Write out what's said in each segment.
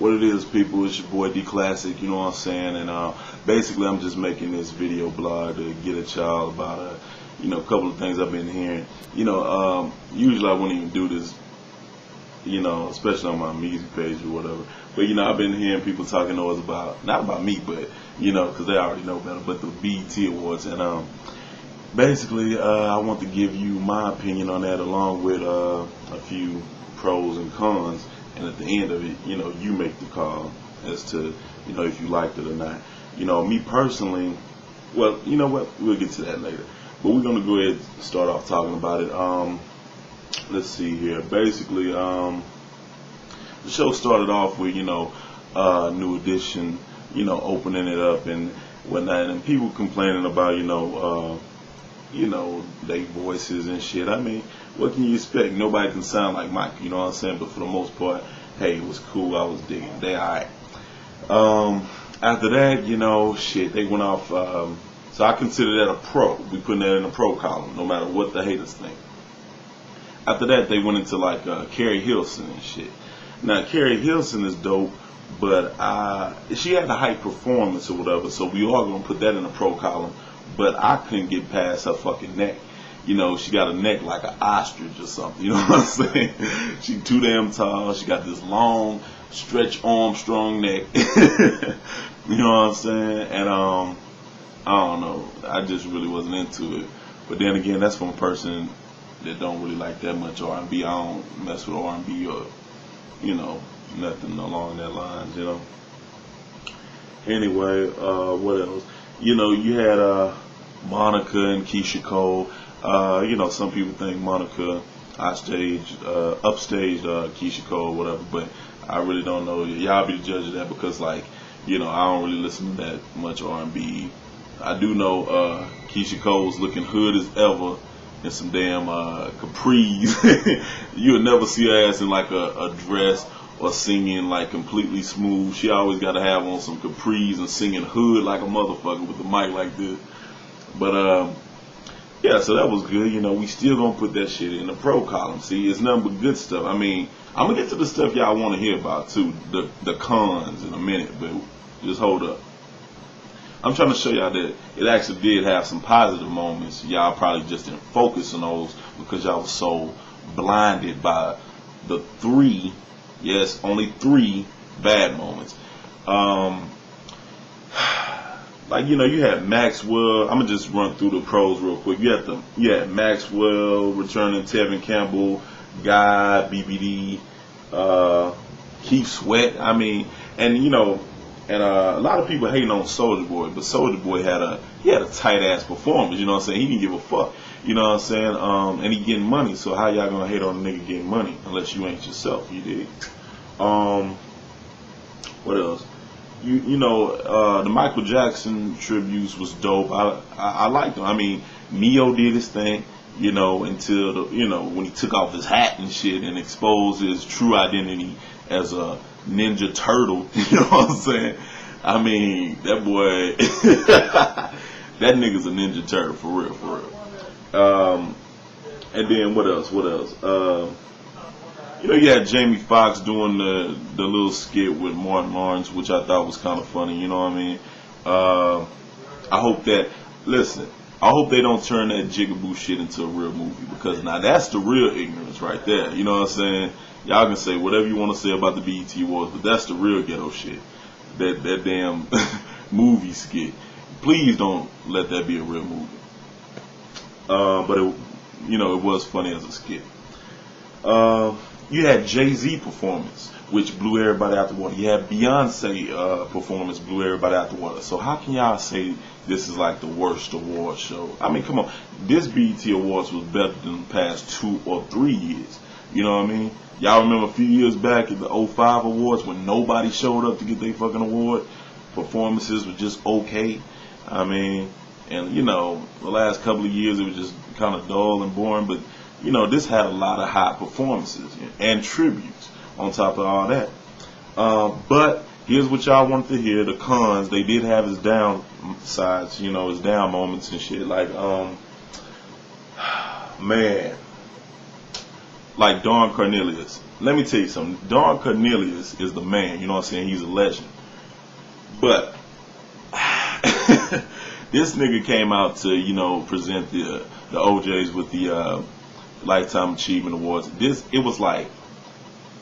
What it is, people, it's your boy D Classic, you know what I'm saying? And basically I'm just making this video blog to get at y'all about a couple of things I've been hearing. Usually I wouldn't even do this, especially on my music page or whatever. But I've been hearing people talking to us about, not about me, but because they already know better, but the BET Awards. And basically I want to give you my opinion on that, along with a few pros and cons. And at the end of it, you make the call as to, if you liked it or not. Me personally, well, you know what? We'll get to that later. But we're going to go ahead and start off talking about it. Let's see here. Basically, the show started off with, New Edition, opening it up and whatnot. And people complaining about, their voices and shit. I mean, what can you expect? Nobody can sound like Mike, you know what I'm saying? But for the most part, hey, it was cool. I was digging. They alright. After that, shit, they went off. So I consider that a pro. We putting that in a pro column, no matter what the haters think. After that, they went into like Carrie Hilson and shit. Now, Carrie Hilson is dope, but she had a hype performance or whatever, so we are gonna put that in a pro column. But I couldn't get past her fucking neck. She got a neck like an ostrich or something. You know what I'm saying? She too damn tall. She got this long, stretch Armstrong neck. You know what I'm saying? And I don't know. I just really wasn't into it. But then again, that's from a person that don't really like that much R&B. I don't mess with R&B or nothing along that lines. Anyway, what else? You had Monica and Keisha Cole. Some people think Monica upstaged Keisha Cole, whatever, but I really don't know. Y'all be the judge of that, because I don't really listen to that much R&B. I do know Keisha Cole's looking hood as ever in some damn capris. You'll never see her ass in like a dress or singing like completely smooth. She always got to have on some capris and singing hood like a motherfucker with the mic like this. But yeah, so that was good. We still gonna put that shit in the pro column. See, it's nothing but good stuff. I mean, I'm gonna get to the stuff y'all want to hear about too, the cons in a minute, but just hold up. I'm trying to show y'all that it actually did have some positive moments. Y'all probably just didn't focus on those because y'all was so blinded by the three, yes, only three bad moments. You had Maxwell. I'm gonna just run through the pros real quick. You had Maxwell returning, Tevin Campbell, Guy, BBD, Keith Sweat. I mean, and a lot of people hating on Soulja Boy, but Soulja Boy had a tight ass performance. You know what I'm saying? He didn't give a fuck. You know what I'm saying? And he getting money. So how y'all gonna hate on a nigga getting money unless you ain't yourself? You dig? What else? The Michael Jackson tributes was dope. I liked them. I mean, Neo did his thing, until when he took off his hat and shit and exposed his true identity as a Ninja Turtle. You know what I'm saying? I mean, that boy, that nigga's a Ninja Turtle for real. And then what else? You had Jamie Foxx doing the little skit with Martin Lawrence, which I thought was kind of funny. You know what I mean? I hope they don't turn that jigaboo shit into a real movie, because now that's the real ignorance right there. You know what I'm saying? Y'all can say whatever you want to say about the BET Awards, but that's the real ghetto shit. That damn movie skit. Please don't let that be a real movie. But it was funny as a skit. You had Jay-Z performance, which blew everybody out the water. You had Beyonce performance, blew everybody out the water. So how can y'all say this is like the worst award show? I mean, come on. This BET Awards was better than the past 2 or 3 years. You know what I mean? Y'all remember a few years back at the 05 Awards when nobody showed up to get their fucking award? Performances were just okay. I mean, and the last couple of years it was just kind of dull and boring, but this had a lot of high performances and tributes on top of all that. But here's what y'all wanted to hear, the cons. They did have his downsides, his down moments and shit. Like, man, like Don Cornelius. let me tell you something. Don Cornelius is the man. You know what I'm saying? He's a legend. But this nigga came out to, present the OJs with the Lifetime Achievement Awards. It was like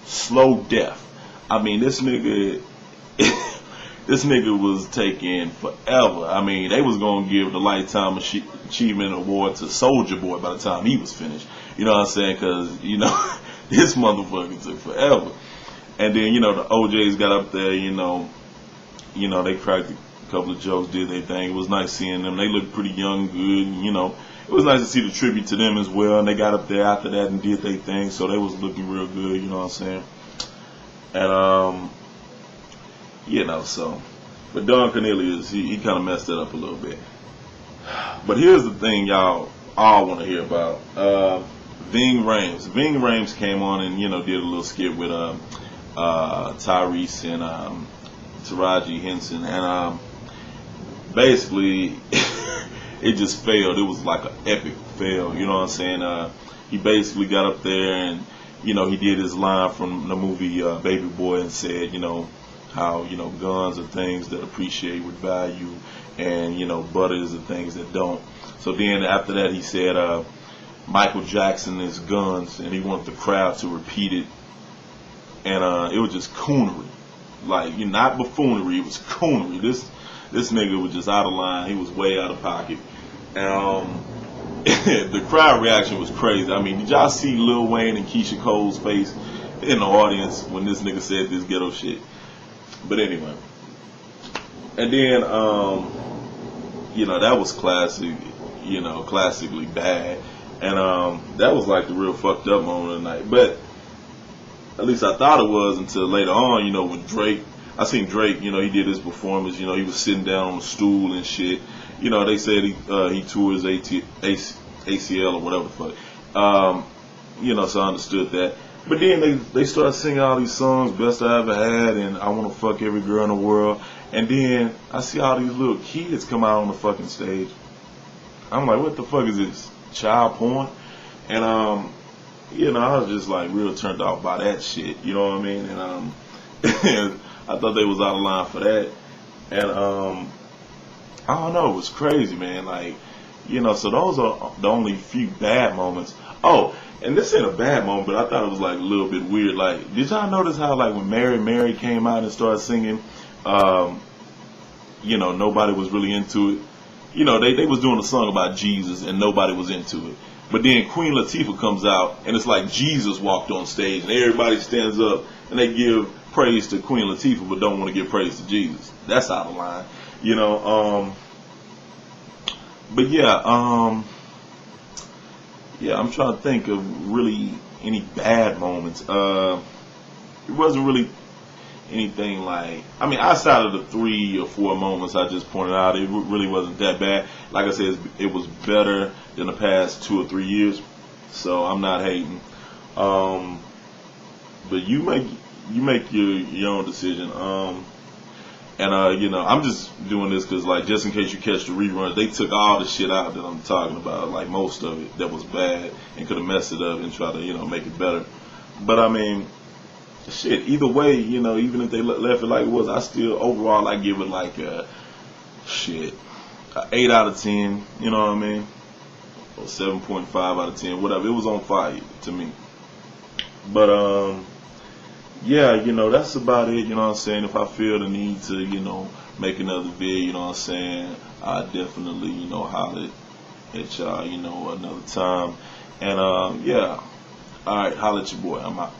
slow death. I mean, this nigga was taking forever. I mean, they was gonna give the Lifetime Achievement Award to Soldier Boy by the time he was finished. You know what I'm saying? Because this motherfucker took forever. And then the OJs got up there. They cracked a couple of jokes, did their thing. It was nice seeing them. They looked pretty young, good. And, it was nice to see the tribute to them as well. And they got up there after that and did their thing, so they was looking real good. You know what I'm saying? And so. But Don Cornelius, he kind of messed it up a little bit. But here's the thing y'all all want to hear about. Ving Rhames. Ving Rhames came on and, did a little skit with Tyrese and Taraji Henson. And basically, it just failed. It was like an epic fail. You know what I'm saying? He basically got up there and, he did his line from the movie Baby Boy and said, how, guns are things that appreciate with value and, butters are things that don't. So then after that he said, Michael Jackson is guns, and he wanted the crowd to repeat it. And it was just coonery. Like, not buffoonery, it was coonery. This nigga was just out of line. He was way out of pocket. And the crowd reaction was crazy. I mean, did y'all see Lil Wayne and Keisha Cole's face in the audience when this nigga said this ghetto shit? But anyway. And then, that was classic, classically bad. And that was like the real fucked up moment of the night. But at least I thought it was until later on, when Drake, I seen Drake, he did his performance, he was sitting down on a stool and shit. They said he tore his ACL or whatever the fuck. So I understood that. But then they started singing all these songs, Best I Ever Had and I Want to Fuck Every Girl in the World. And then I see all these little kids come out on the fucking stage. I'm like, what the fuck is this? Child porn? And I was just like real turned off by that shit. You know what I mean? And and I thought they was out of line for that. And I don't know, it was crazy, man. Like, so those are the only few bad moments. Oh, and this ain't a bad moment, but I thought it was like a little bit weird. Like, did y'all notice how like when Mary came out and started singing, nobody was really into it. They was doing a song about Jesus and nobody was into it. But then Queen Latifah comes out and it's like Jesus walked on stage and everybody stands up and they give praise to Queen Latifah but don't want to give praise to Jesus. That's out of line. But yeah, I'm trying to think of really any bad moments. It wasn't really anything like, outside of the 3 or 4 moments I just pointed out, it really wasn't that bad. Like I said, it was better than the past 2 or 3 years, so I'm not hating. But you make your own decision. I'm just doing this because, like, just in case you catch the reruns, they took all the shit out that I'm talking about, like most of it that was bad and could have messed it up and try to, make it better. But shit, either way, even if they left it like it was, I still, overall, I give it like a 8 out of 10, you know what I mean? Or 7.5 out of 10, whatever. It was on fire to me. But, yeah, that's about it, you know what I'm saying? If I feel the need to, make another video, you know what I'm saying, I definitely, holler at y'all, another time. And, yeah, alright, holler at your boy, I'm out.